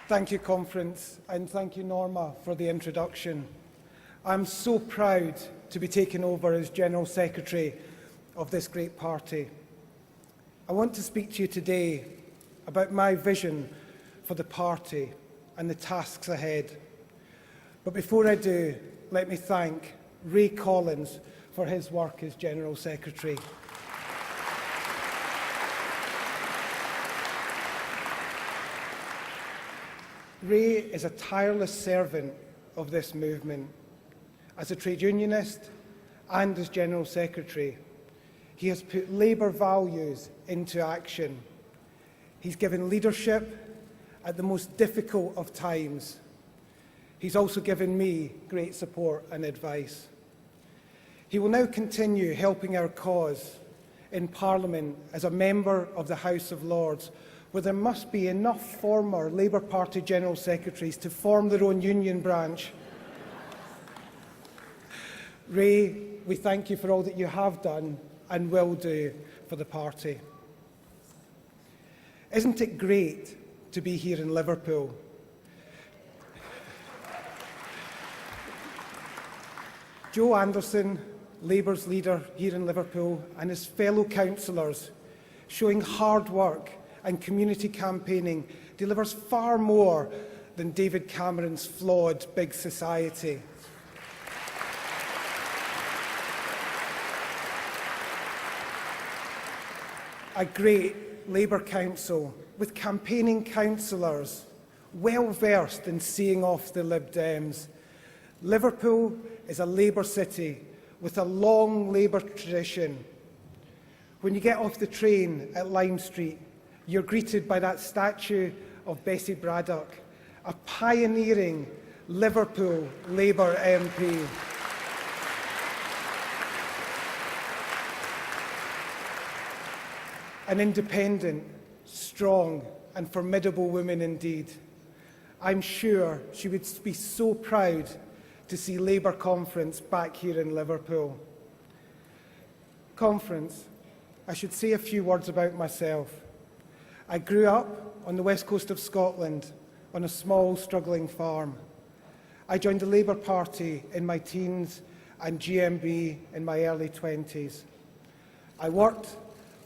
Thank you, Conference, and thank you, Norma, for the introduction. I'm so proud to be taking over as General Secretary of this great party. I want to speak to you today about my vision for the party and the tasks ahead. But before I do, let me thank Ray Collins for his work as General Secretary. Ray is a tireless servant of this movement. As a trade unionist and as General Secretary, he has put Labour values into action. He's given leadership at the most difficult of times. He's also given me great support and advice. He will now continue helping our cause in Parliament as a member of the House of Lords, where there must be enough former Labour Party General Secretaries to form their own union branch. Ray, we thank you for all that you have done and will do for the party. Isn't it great to be here in Liverpool? Joe Anderson, Labour's leader here in Liverpool, and his fellow councillors, showing hard work and community campaigning, delivers far more than David Cameron's flawed big society. A great Labour council with campaigning councillors well versed in seeing off the Lib Dems. Liverpool is a Labour city with a long Labour tradition. When you get off the train at Lime Street, you're greeted by that statue of Bessie Braddock, a pioneering Liverpool Labour MP. An independent, strong and formidable woman indeed. I'm sure she would be so proud to see Labour Conference back here in Liverpool. Conference, I should say a few words about myself. I grew up on the west coast of Scotland on a small, struggling farm. I joined the Labour Party in my teens and GMB in my early 20s. I worked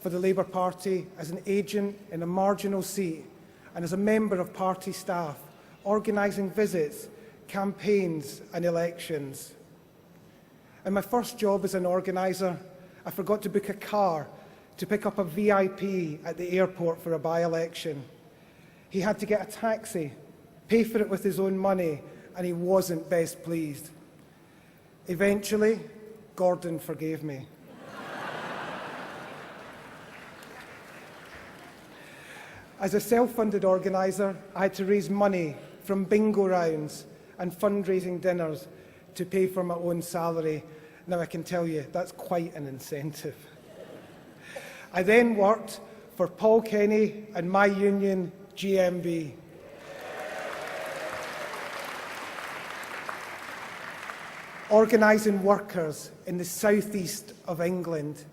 for the Labour Party as an agent in a marginal seat and as a member of party staff, organising visits, campaigns and elections. In my first job as an organiser, I forgot to book a car to pick up a VIP at the airport for a by-election. He had to get a taxi, pay for it with his own money, and he wasn't best pleased. Eventually, Gordon forgave me. As a self-funded organiser, I had to raise money from bingo rounds and fundraising dinners to pay for my own salary. Now I can tell you, that's quite an incentive. I then worked for Paul Kenny and my union, GMB. Organising workers in the southeast of England.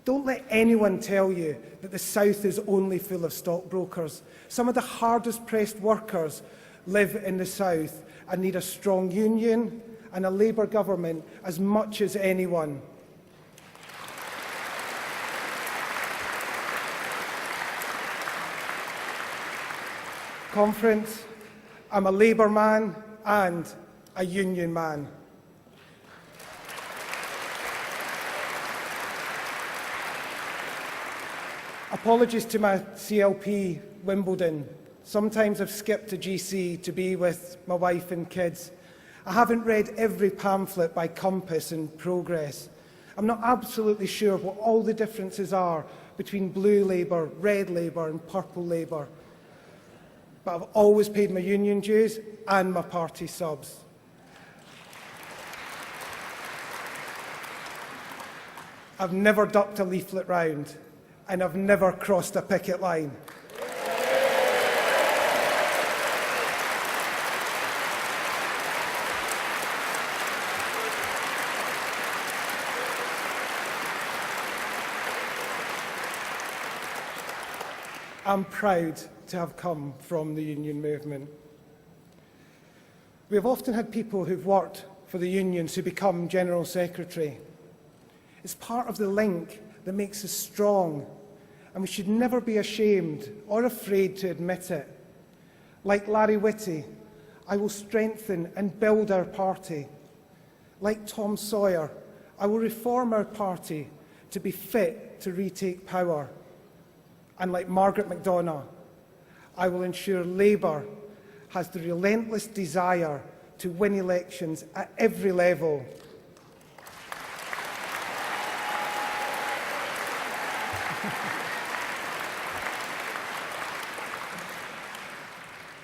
Don't let anyone tell you that the south is only full of stockbrokers. Some of the hardest pressed workers live in the south and need a strong union and a Labour government as much as anyone. Conference, I'm a Labour man and a union man. Apologies to my CLP Wimbledon. Sometimes I've skipped to GC to be with my wife and kids. I haven't read every pamphlet by Compass and Progress. I'm not absolutely sure what all the differences are between blue Labour, red Labour and purple Labour. But I've always paid my union dues and my party subs. I've never ducked a leaflet round, and I've never crossed a picket line. I'm proud to have come from the union movement. We have often had people who've worked for the unions who become General Secretary. It's part of the link that makes us strong, and we should never be ashamed or afraid to admit it. Like Larry Whitty, I will strengthen and build our party. Like Tom Sawyer, I will reform our party to be fit to retake power. And like Margaret McDonough, I will ensure Labour has the relentless desire to win elections at every level.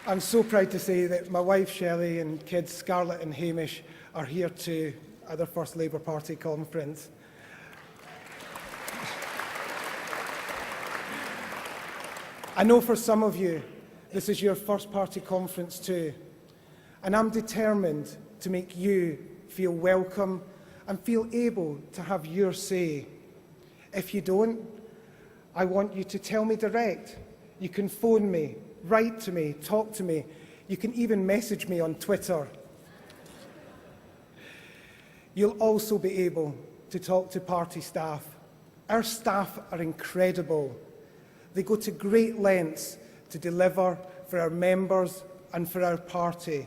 I'm so proud to say that my wife Shelley and kids Scarlett and Hamish are here too at their first Labour Party conference. I know for some of you this is your first party conference too, and I'm determined to make you feel welcome and feel able to have your say. If you don't, I want you to tell me direct. You can phone me, write to me, talk to me. You can even message me on Twitter. You'll also be able to talk to party staff. Our staff are incredible. They go to great lengths to deliver for our members and for our party.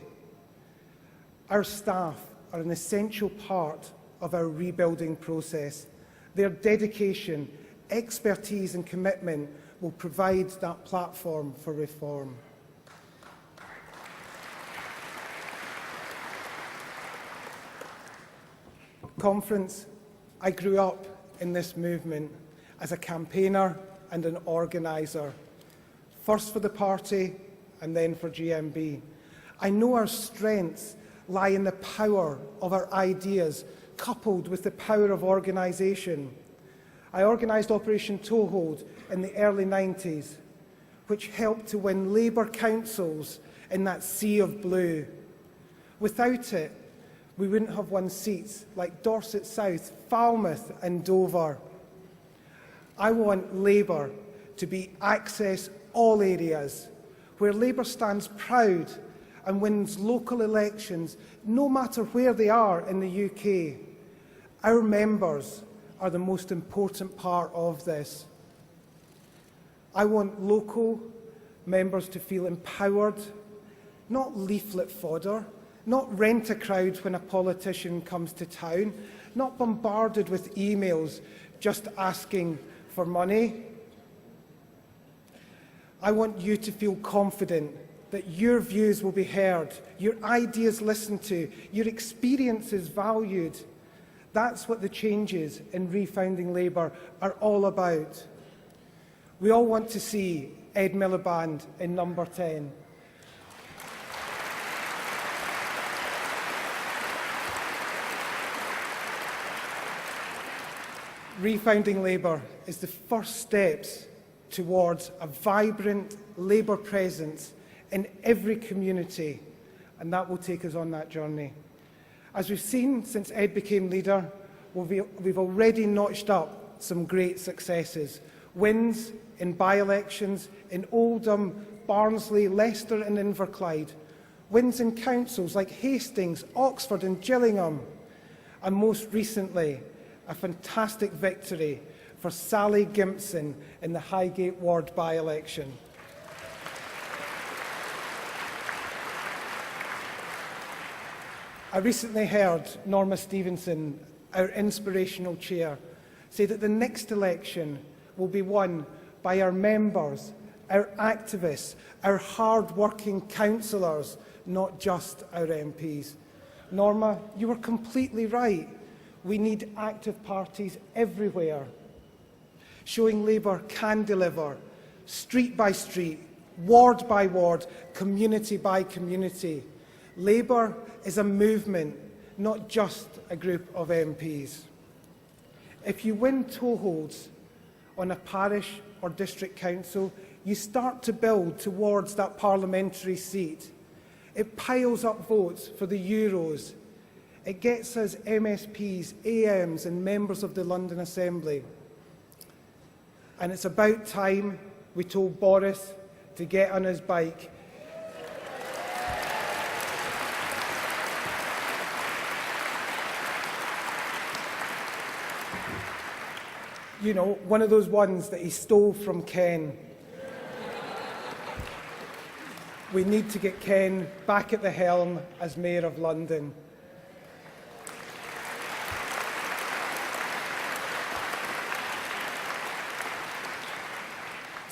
Our staff are an essential part of our rebuilding process. Their dedication, expertise and commitment will provide that platform for reform. Conference, I grew up in this movement as a campaigner and an organiser, first for the party and then for GMB. I know our strengths lie in the power of our ideas, coupled with the power of organisation. I organised Operation Toehold in the early 90s, which helped to win Labour councils in that sea of blue. Without it, we wouldn't have won seats like Dorset South, Falmouth and Dover. I want Labour to be access all areas, where Labour stands proud and wins local elections, no matter where they are in the UK. Our members are the most important part of this. I want local members to feel empowered, not leaflet fodder, not rent a crowd when a politician comes to town, not bombarded with emails just asking for money. I want you to feel confident that your views will be heard, your ideas listened to, your experiences valued. That's what the changes in refounding Labour are all about. We all want to see Ed Miliband in number 10. Refounding Labour is the first steps towards a vibrant Labour presence in every community, and that will take us on that journey. As we've seen since Ed became leader, we've already notched up some great successes. Wins in by-elections in Oldham, Barnsley, Leicester and Inverclyde. Wins in councils like Hastings, Oxford and Gillingham. And most recently, a fantastic victory for Sally Gimpson in the Highgate Ward by-election. I recently heard Norma Stevenson, our inspirational chair, say that the next election will be won by our members, our activists, our hard-working councillors, not just our MPs. Norma, you were completely right. We need active parties everywhere, showing Labour can deliver, street by street, ward by ward, community by community. Labour is a movement, not just a group of MPs. If you win toeholds on a parish or district council, you start to build towards that parliamentary seat. It piles up votes for the Euros. It gets us MSPs, AMs and members of the London Assembly. And it's about time we told Boris to get on his bike. You know, one of those ones that he stole from Ken. We need to get Ken back at the helm as Mayor of London.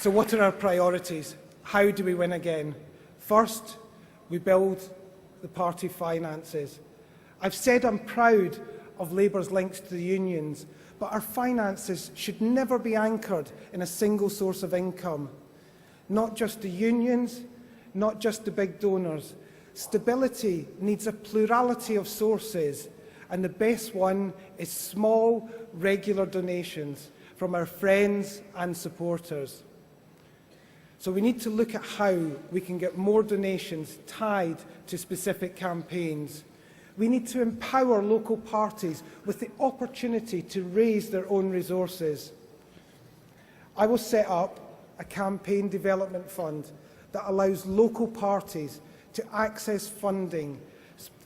So what are our priorities? How do we win again? First, we build the party finances. I've said I'm proud of Labour's links to the unions, but our finances should never be anchored in a single source of income. Not just the unions, not just the big donors. Stability needs a plurality of sources, and the best one is small, regular donations from our friends and supporters. So we need to look at how we can get more donations tied to specific campaigns. We need to empower local parties with the opportunity to raise their own resources. I will set up a campaign development fund that allows local parties to access funding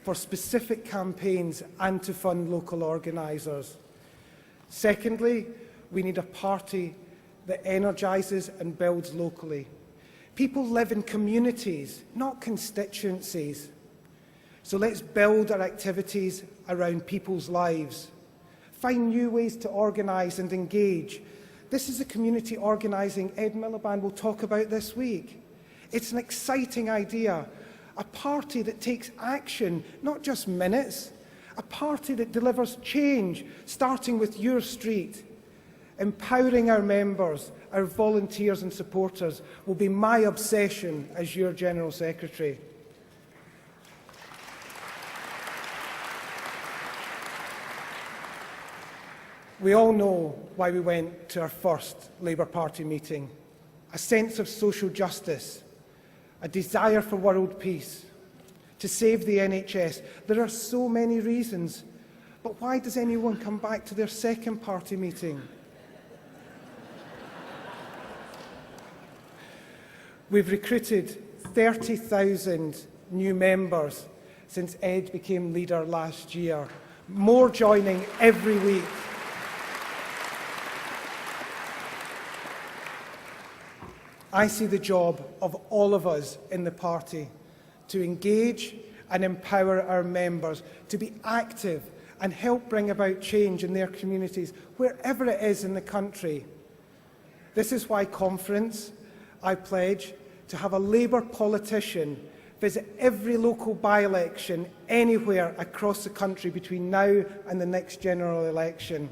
for specific campaigns and to fund local organisers. Secondly, we need a party that energises and builds locally. People live in communities, not constituencies. So let's build our activities around people's lives. Find new ways to organise and engage. This is a community organising Ed Miliband will talk about this week. It's an exciting idea, a party that takes action, not just minutes, a party that delivers change, starting with your street. Empowering our members, our volunteers and supporters will be my obsession as your General Secretary. We all know why we went to our first Labour Party meeting. A sense of social justice, a desire for world peace, to save the NHS. There are so many reasons. But why does anyone come back to their second party meeting? We've recruited 30,000 new members since Ed became leader last year, more joining every week. I see the job of all of us in the party to engage and empower our members, to be active and help bring about change in their communities, wherever it is in the country. This is why conference, I pledge to have a Labour politician visit every local by-election anywhere across the country between now and the next general election.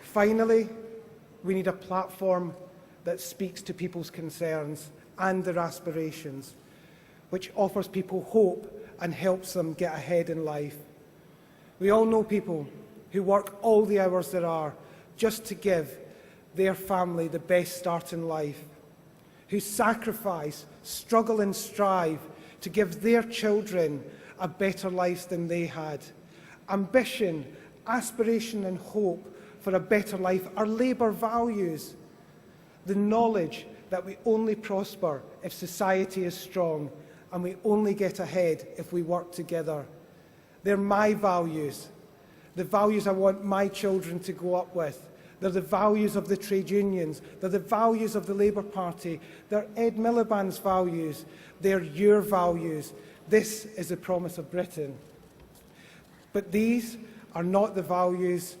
Finally, we need a platform that speaks to people's concerns and their aspirations, which offers people hope and helps them get ahead in life. We all know people who work all the hours there are just to give their family the best start in life, who sacrifice, struggle and strive to give their children a better life than they had. Ambition, aspiration and hope for a better life are Labour values. The knowledge that we only prosper if society is strong and we only get ahead if we work together. They're my values, the values I want my children to grow up with. They're the values of the trade unions. They're the values of the Labour Party. They're Ed Miliband's values. They're your values. This is the promise of Britain. But these are not the values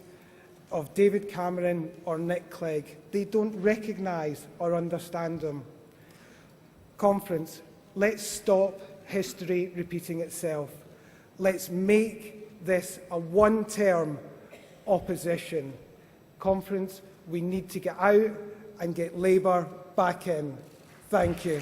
of David Cameron or Nick Clegg. They don't recognise or understand them. Conference, let's stop history repeating itself. Let's make this a one-term opposition. Conference, we need to get out and get Labour back in. Thank you.